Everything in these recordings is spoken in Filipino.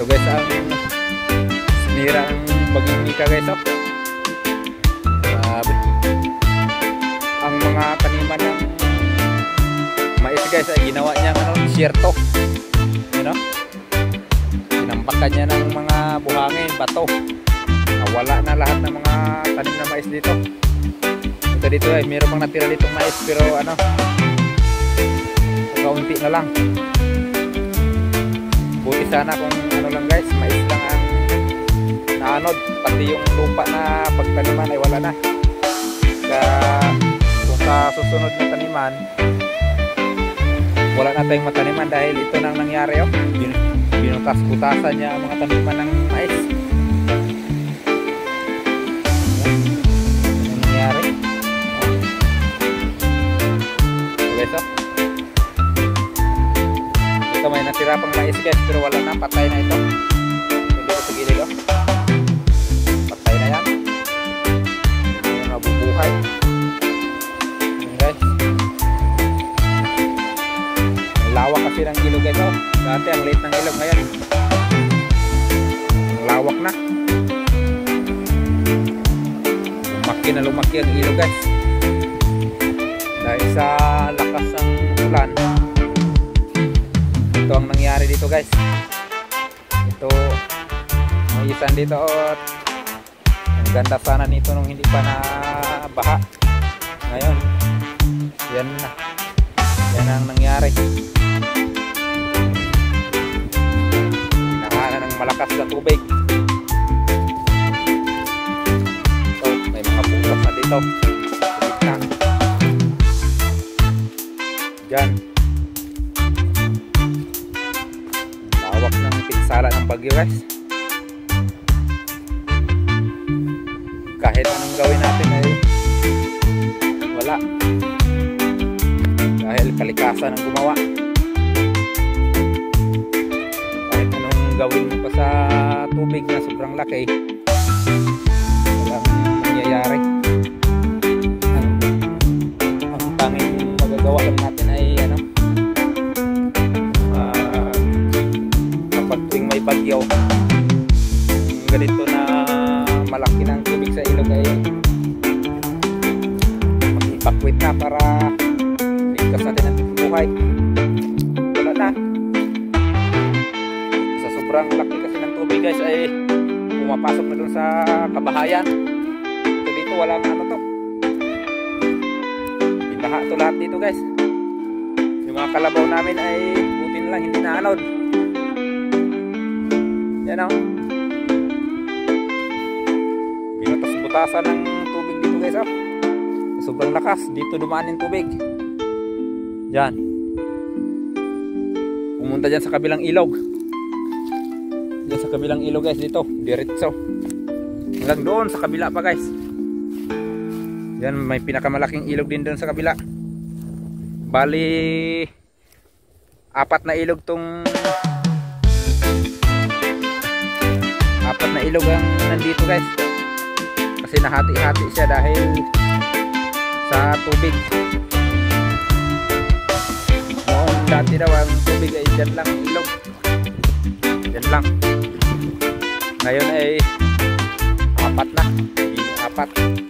guys, ang sinira ang baging Mika guys, oh. Grabe. Ang mga taniman ng mais guys ay ginawa niya desierto. You know? Sinampakan niya ng mga buhangin, bato. Nawala na lahat ng mga tanim na mais dito. Ito dito ay mayroon pang natira ditong mais, pero kaunti na lang. Buti sana kung lang guys, mais lang ang naanod, pati yung lupa na pagtaniman ay wala na. Kung sa susunod na taniman wala na tayong mataniman dahil ito nang nangyari, oh. Binutas-butasan niya ang mga taniman ng mais. Ano nangyari? Guys, oh. Ito may natira pang mais guys, pero wala na, patay na ito. Hindi ko sa gilid, oh. Patay na yan. Hindi na nabubuhay. Ayan guys. Lawak kasi ng ilog guys, oh. Dati ang liit ng ilog, ngayon ang lawak na. Lumaki ang ilog guys. Dahil sa lakas ng ulan, ito ang nangyari dito guys. Ito may isan dito, oh. Ang ganda sana nito nung hindi pa na baha. Ngayon yan na, yan ang nangyari. Nahanan ng malakas na tubig. So may mga butas na dito na. Diyan lawak ng pinsala ng bagyo guys. Kahit anong gawin natin ay wala, dahil kalikasan ang gumawa. Kahit anong gawin mo pa sa tubig na sobrang laki, walang mangyayari. Ang tanging magagawa lang natin ay kapag tuwing may bagyo, ganito na malaki ng tubig sa ilog ay mag-evacuate na para ligtas natin ang buhay. Wala na. Sa sobrang laki kasi ng tubig guys ay pumapasok na dun sa kabahayan. Ito dito walang to. Binaha to lahat dito guys. Yung mga kalabaw namin ay buti na lang hindi naanod. Yan, oh. Binutas-butasan ng tubig dito guys, oh. Sobrang lakas dito dumaan yung tubig. Diyan. Pumunta dyan sa kabilang ilog. Diyan sa kabilang ilog guys, dito diretso hanggang doon sa kabila pa guys. Diyan may pinakamalaking ilog din doon sa kabila. Bali 4 na ilog tong 4 na ilog ang nandito guys, kasi nahati-hati siya dahil sa tubig. Noong dati daw ang tubig ay dyan lang ilog, dyan lang. Ngayon ay 4 na, 4.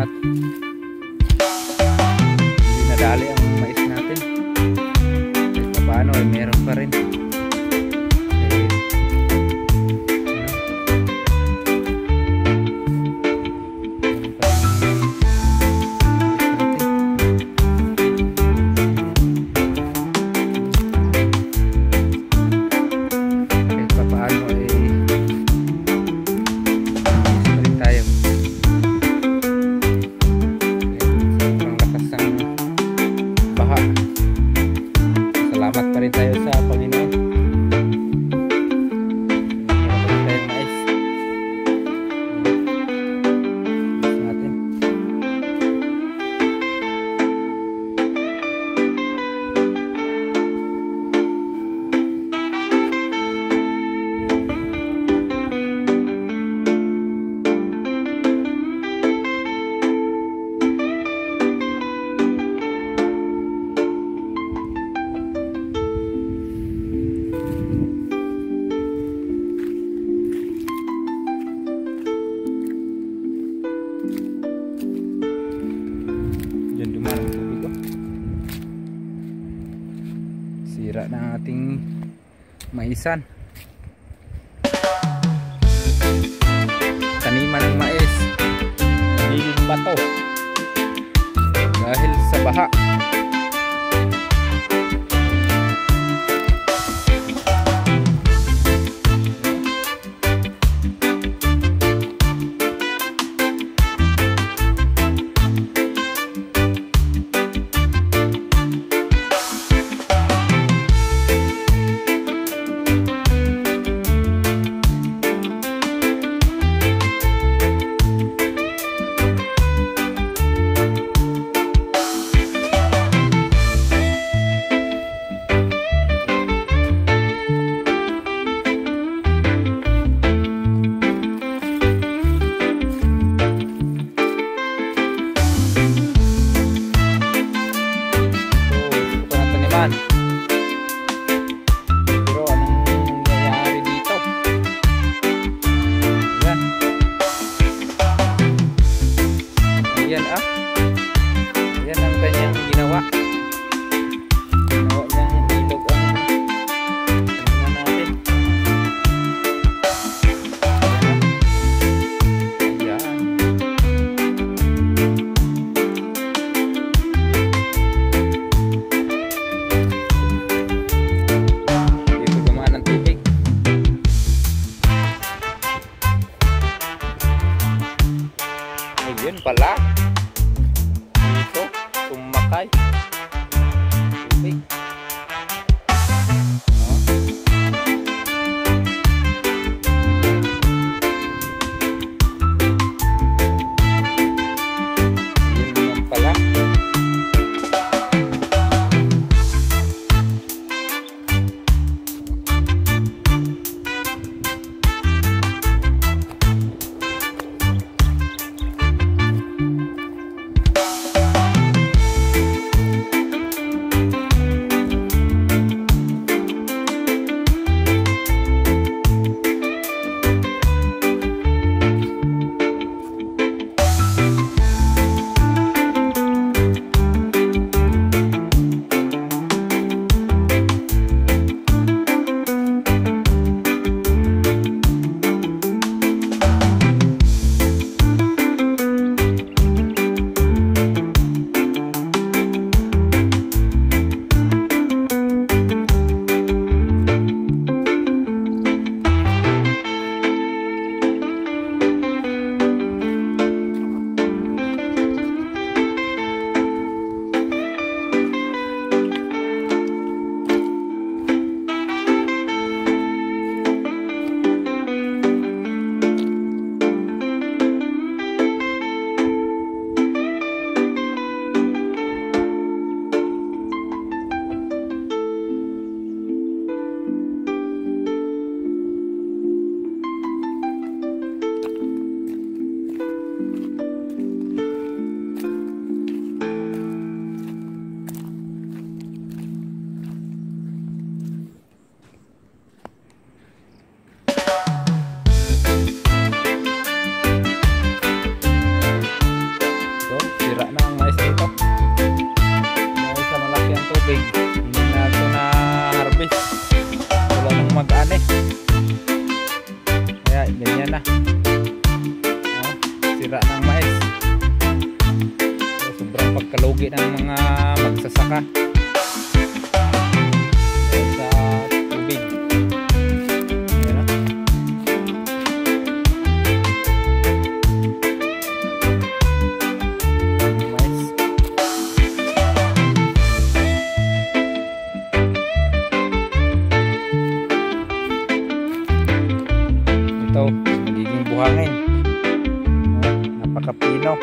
at hindi nadali ang mais natin. Kahit paano ay meron pa rin. Salamat pa rin tayo sa Panginoon. Meron tayong mais. Natin. Diyan dumaan ang tubig ko. Sira na ating maisan. Taniman ng mais. Nililong bato. Dahil sa baha. Pero anong nangyayari dito? Ayan. Ayan Ayan ang kanyang ginawa. Ginawa niyang ilog ang taniman natin. Ayan. Ayun pala. Dito, tumakay. Tubig. Ayun naman pala. ganyan na. Oh, sira ng mais. So, sobrang pagkalugi ng mga magsasaka sa tubig. Ayan na. Mais. Ito, magiging buhangin. Oh, napakapino.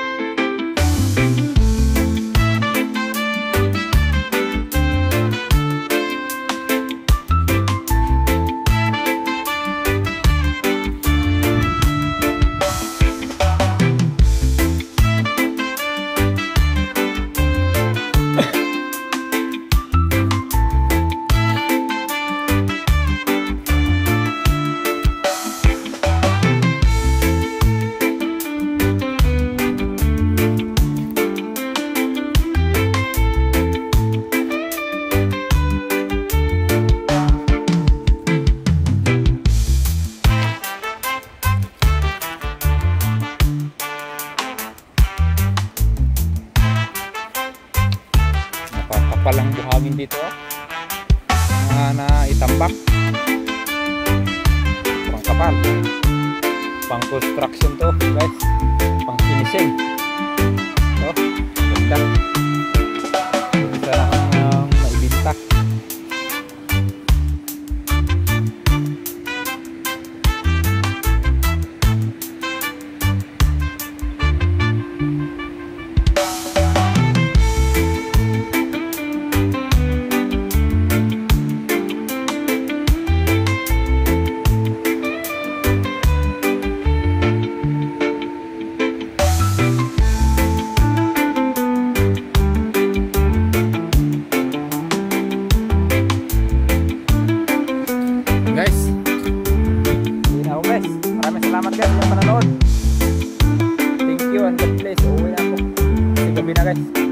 Palang buhangin dito, na itambak, kurang kapal, pang construction to guys, pang finishing. So, ganda, isa lang maibinta. Guys, hindi na ako guys. Maraming salamat guys sa panonood. Thank you and God bless. Uwi na ako. Kasi gabi na guys.